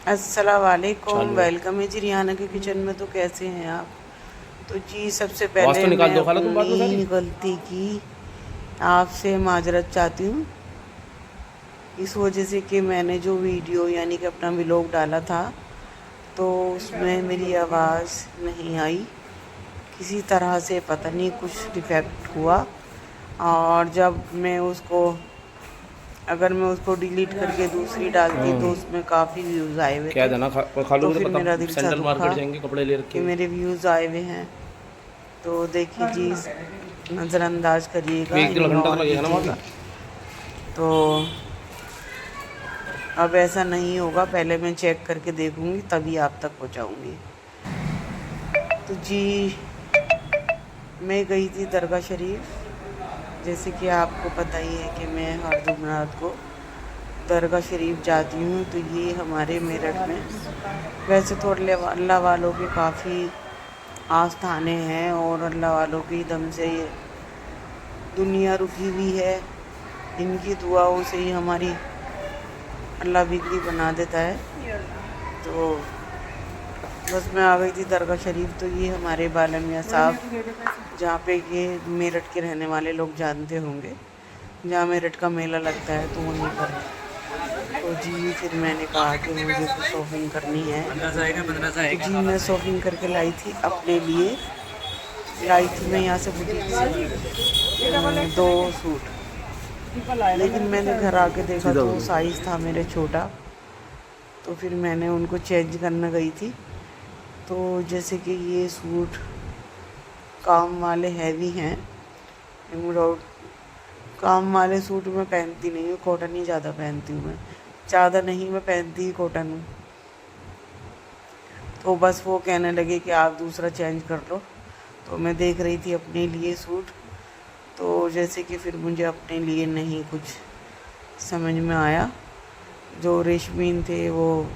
अस्सलाम वालेकुम, चालू है। वेलकम है जी रिहाना के किचन में। तो कैसे हैं आप? तो जी सबसे आवाज़ पहले तो निकाल मैं दो खाला तुम बाद में सारी। अपनी गलती की आपसे माजरत चाहती हूँ, इस वजह से कि मैंने जो वीडियो यानी कि अपना व्लॉग डाला था तो उसमें मेरी आवाज़ नहीं आई। किसी तरह से पता नहीं कुछ डिफेक्ट हुआ, और जब मैं उसको अगर मैं उसको डिलीट करके दूसरी डालती तो उसमें काफ़ी व्यूज़ आए हुए कह थे। देना तो खालू को तो फिर पता। मेरा दिल सा सैंडल मार्केट दुखा जाएंगे, कपड़े ले कि रखे हैं। मेरे व्यूज़ आए हुए हैं। तो देखिए जी, नज़रअंदाज करिएगा, एक डेढ़ घंटा तो इग्नोर लगेगा ना वहाँ भी। कीजिएगा। तो अब ऐसा नहीं होगा, पहले मैं चेक करके देखूंगी तभी आप तक पहुंचाऊंगी। तो जी मैं गई थी दरगाह शरीफ। जैसे कि आपको पता ही है कि मैं हर जुमेरात को दरगाह शरीफ जाती हूँ। तो ये हमारे मेरठ में वैसे तो अल्लाह वालों के काफ़ी आस्थानें हैं, और अल्लाह वालों की दम से ये दुनिया रुकी हुई है। इनकी दुआओं से ही हमारी अल्लाह बिगड़ी बना देता है। तो बस मैं आ गई थी दरगाह शरीफ। तो ये हमारे बाला मियाँ साहब, जहाँ पे ये मेरठ के रहने वाले लोग जानते होंगे, जहाँ मेरठ का मेला लगता है तो वहीं पर है। तो जी फिर मैंने कहा कि मुझे कुछ शॉपिंग करनी है। 15 आएगा, 15 तो आएगा। जी मैं शॉपिंग करके लाई थी अपने लिए। लाई थी मैं यहाँ से बुटीक से दो सूट। लेकिन मैंने घर आके देखा सीधा तो वो बोलो। साइज़ था मेरे छोटा। तो फिर मैंने उनको चेंज करने गई थी। तो जैसे कि ये सूट काम वाले हैवी हैं, एम्ब्रॉयड काम वाले सूट मैं पहनती नहीं हूँ, कॉटन ही ज़्यादा पहनती हूँ मैं। ज़्यादा नहीं, मैं पहनती ही कॉटन हूँ। तो बस वो कहने लगे कि आप दूसरा चेंज कर लो। तो मैं देख रही थी अपने लिए सूट। तो जैसे कि फिर मुझे अपने लिए नहीं कुछ समझ में आया। जो रेशमीन थे वो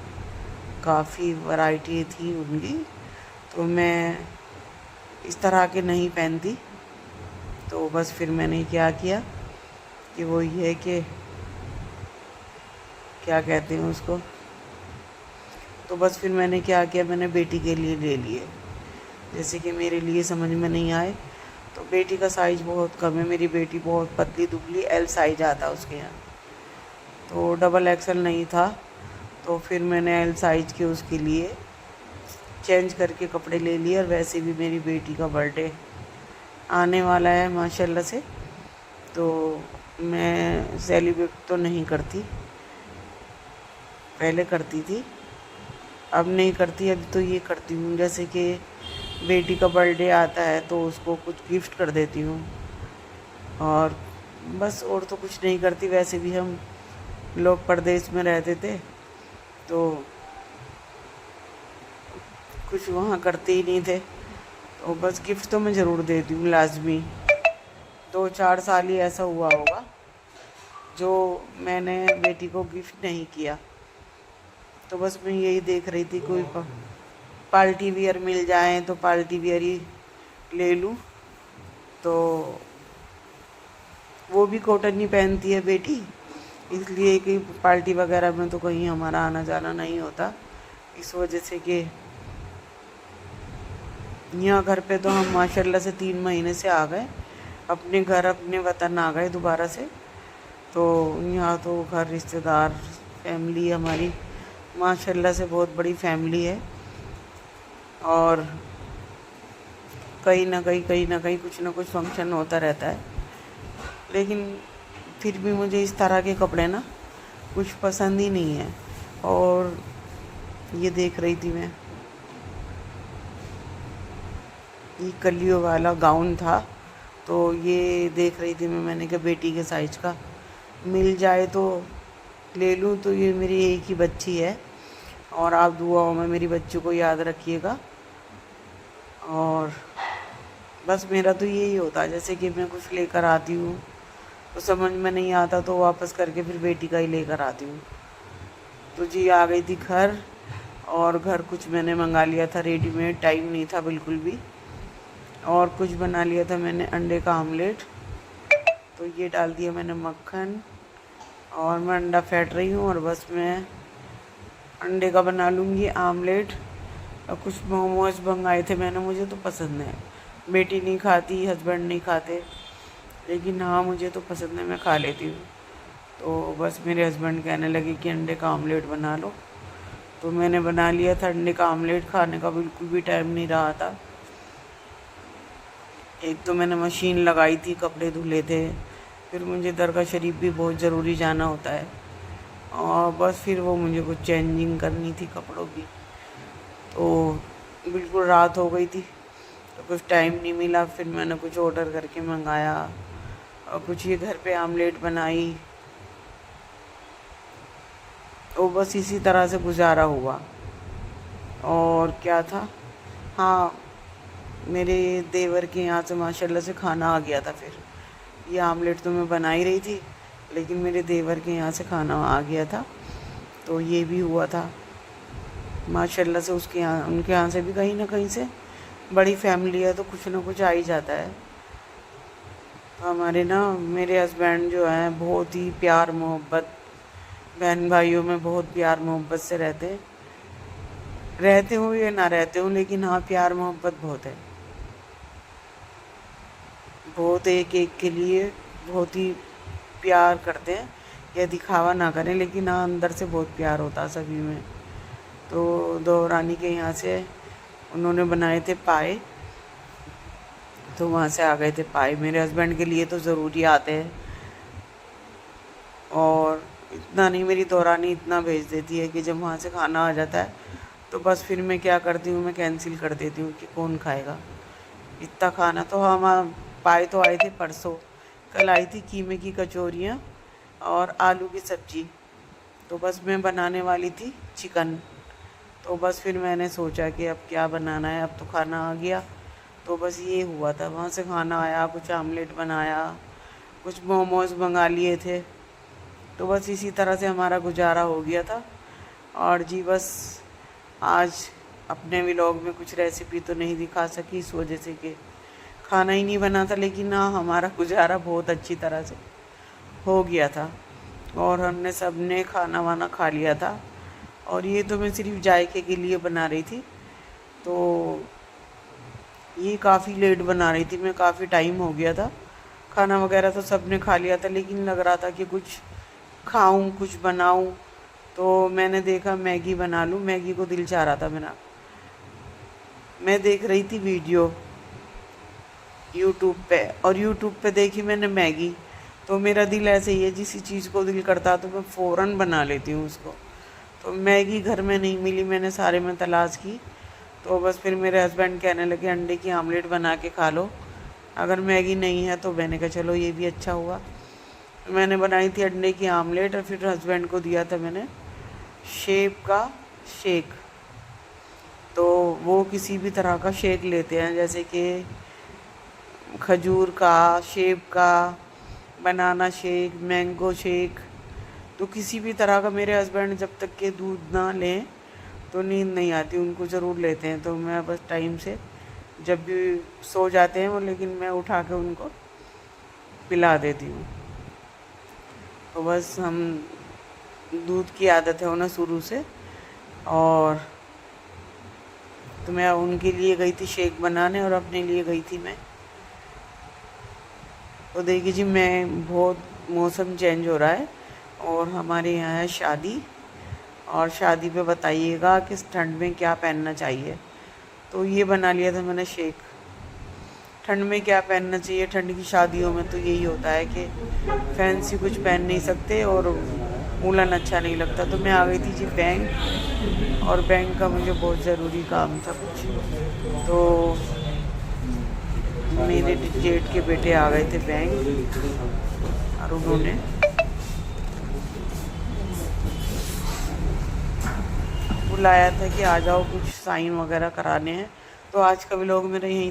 काफ़ी वैरायटी थी उनकी, तो मैं इस तरह के नहीं पहनती। तो बस फिर मैंने क्या किया कि वो ये है कि क्या कहते हैं उसको, तो बस फिर मैंने क्या किया, मैंने बेटी के लिए ले लिए। जैसे कि मेरे लिए समझ में नहीं आए। तो बेटी का साइज़ बहुत कम है, मेरी बेटी बहुत पतली दुबली, एल साइज आता है उसके यहाँ। तो डबल एक्सल नहीं था। तो फिर मैंने एल साइज के उसके लिए चेंज करके कपड़े ले लिए। और वैसे भी मेरी बेटी का बर्थडे आने वाला है माशाल्लाह से। तो मैं सेलिब्रेट तो नहीं करती, पहले करती थी, अब नहीं करती। अभी तो ये करती हूँ, जैसे कि बेटी का बर्थडे आता है तो उसको कुछ गिफ्ट कर देती हूँ। और बस और तो कुछ नहीं करती। वैसे भी हम लोग परदेश में रहते थे तो कुछ वहाँ करते ही नहीं थे। तो बस गिफ्ट तो मैं ज़रूर देती हूँ लाजमी। 2-4 साल ही ऐसा हुआ होगा जो मैंने बेटी को गिफ्ट नहीं किया। तो बस मैं यही देख रही थी, कोई पार्टी वियर मिल जाए तो पार्टी वियर ही ले लूँ। तो वो भी कॉटन ही पहनती है बेटी, इसलिए कि पार्टी वगैरह में तो कहीं हमारा आना जाना नहीं होता। इस वजह से कि यहाँ घर पे तो हम माशाल्लाह से 3 महीने से आ गए अपने घर, अपने वतन आ गए दोबारा से। तो यहाँ तो घर रिश्तेदार फैमिली हमारी माशाल्लाह से बहुत बड़ी फैमिली है। और कहीं ना कहीं कुछ ना कुछ फंक्शन होता रहता है। लेकिन फिर भी मुझे इस तरह के कपड़े ना कुछ पसंद ही नहीं है। और ये देख रही थी मैं, ये कलियों वाला गाउन था। तो ये देख रही थी मैंने कहा बेटी के साइज का मिल जाए तो ले लूँ। तो ये मेरी एक ही बच्ची है, और आप दुआओं में मेरी बच्ची को याद रखिएगा। और बस मेरा तो यही होता है, जैसे कि मैं कुछ लेकर आती हूँ तो समझ में नहीं आता तो वापस करके फिर बेटी का ही लेकर आती हूँ। तो जी आ गई थी घर, और घर कुछ मैंने मंगा लिया था रेडीमेड, टाइम नहीं था बिल्कुल भी। और कुछ बना लिया था मैंने अंडे का आमलेट। तो ये डाल दिया मैंने मक्खन, और मैं अंडा फेंट रही हूँ। और बस मैं अंडे का बना लूँगी आमलेट। और कुछ मोमोज मंगाए थे मैंने, मुझे तो पसंद है। बेटी नहीं खाती, हस्बैंड नहीं खाते, लेकिन हाँ मुझे तो पसंद है, मैं खा लेती हूँ। तो बस मेरे हस्बैंड कहने लगे कि अंडे का आमलेट बना लो, तो मैंने बना लिया था अंडे का आमलेट। खाने का बिल्कुल भी टाइम नहीं रहा था। एक तो मैंने मशीन लगाई थी, कपड़े धुले थे, फिर मुझे दरगाह शरीफ भी बहुत ज़रूरी जाना होता है, और बस फिर वो मुझे कुछ चेंजिंग करनी थी कपड़ों की, तो बिल्कुल रात हो गई थी, तो कुछ टाइम नहीं मिला। फिर मैंने कुछ ऑर्डर करके मंगाया और कुछ ये घर पे आमलेट बनाई, तो बस इसी तरह से गुजारा हुआ। और क्या था, हाँ मेरे देवर के यहाँ से माशाल्लाह से खाना आ गया था। फिर ये आमलेट तो मैं बना ही रही थी, लेकिन मेरे देवर के यहाँ से खाना आ गया था, तो ये भी हुआ था माशाल्लाह से। उसके यहाँ, उनके यहाँ से भी कहीं ना कहीं से, बड़ी फैमिली है तो कुछ ना कुछ आ ही जाता है। तो हमारे ना मेरे हस्बैंड जो हैं बहुत ही प्यार मोहब्बत, बहन भाइयों में बहुत प्यार मोहब्बत से रहते हो या ना रहते हो, लेकिन हाँ प्यार मोहब्बत बहुत है। बहुत एक एक के लिए बहुत ही प्यार करते हैं, या दिखावा ना करें, लेकिन हाँ अंदर से बहुत प्यार होता है सभी में। तो दो रानी के यहाँ से उन्होंने बनाए थे पाए, तो वहाँ से आ गए थे पाए। मेरे हस्बैंड के लिए तो ज़रूरी आते हैं, और इतना नहीं, मेरी दौरानी इतना भेज देती है कि जब वहाँ से खाना आ जाता है तो बस फिर मैं क्या करती हूँ, मैं कैंसिल कर देती हूँ कि कौन खाएगा इतना खाना। तो हम पाए तो आए थे परसों, कल आई थी कीमे की कचौरियाँ और आलू की सब्ज़ी। तो बस मैं बनाने वाली थी चिकन, तो बस फिर मैंने सोचा कि अब क्या बनाना है, अब तो खाना आ गया। तो बस ये हुआ था, वहाँ से खाना आया, कुछ आमलेट बनाया, कुछ मोमोज़ मंगा लिए थे, तो बस इसी तरह से हमारा गुजारा हो गया था। और जी बस आज अपने व्लॉग में कुछ रेसिपी तो नहीं दिखा सकी, इस वजह से कि खाना ही नहीं बना था, लेकिन हाँ हमारा गुजारा बहुत अच्छी तरह से हो गया था, और हमने सब ने खाना वाना खा लिया था। और ये तो मैं सिर्फ जायके के लिए बना रही थी, तो ये काफ़ी लेट बना रही थी मैं, काफ़ी टाइम हो गया था। खाना वगैरह तो सब ने खा लिया था, लेकिन लग रहा था कि कुछ खाऊं, कुछ बनाऊं, तो मैंने देखा मैगी बना लूं। मैगी को दिल चाह रहा था मेरा, मैं देख रही थी वीडियो यूट्यूब पे, और यूट्यूब पे देखी मैंने मैगी, तो मेरा दिल ऐसे ही है, जिस चीज़ को दिल करता तो मैं फ़ौरन बना लेती हूँ उसको। तो मैगी घर में नहीं मिली, मैंने सारे में तलाश की, तो बस फिर मेरे हस्बैंड कहने लगे अंडे की आमलेट बना के खा लो, अगर मैगी नहीं है तो। मैंने कहा चलो ये भी अच्छा हुआ। मैंने बनाई थी अंडे की आमलेट, और फिर हस्बैंड को दिया था मैंने शेक का शेक। तो वो किसी भी तरह का शेक लेते हैं, जैसे कि खजूर का, सेब का, बनाना शेक, मैंगो शेक, तो किसी भी तरह का। मेरे हस्बैंड जब तक के दूध ना लें तो नींद नहीं आती, उनको ज़रूर लेते हैं। तो मैं बस टाइम से, जब भी सो जाते हैं वो, लेकिन मैं उठा के उनको पिला देती हूँ। तो बस हम, दूध की आदत है उन्हें शुरू से। और तो मैं उनके लिए गई थी शेक बनाने, और अपने लिए गई थी मैं। तो देखिए जी, मैं बहुत, मौसम चेंज हो रहा है, और हमारे यहाँ है शादी, और शादी पे बताइएगा कि इस ठंड में क्या पहनना चाहिए। तो ये बना लिया था मैंने शेक। ठंड में क्या पहनना चाहिए, ठंड की शादियों में तो यही होता है कि फैंसी कुछ पहन नहीं सकते, और वूलन अच्छा नहीं लगता। तो मैं आ गई थी जी बैंक, और बैंक का मुझे बहुत ज़रूरी काम था कुछ, तो मेरे जेठ के बेटे आ गए थे बैंक, और उन्होंने बुलाया था कि आ जाओ, कुछ साइन वगैरह कराने हैं। तो आज का व्लॉग मेरा यहीं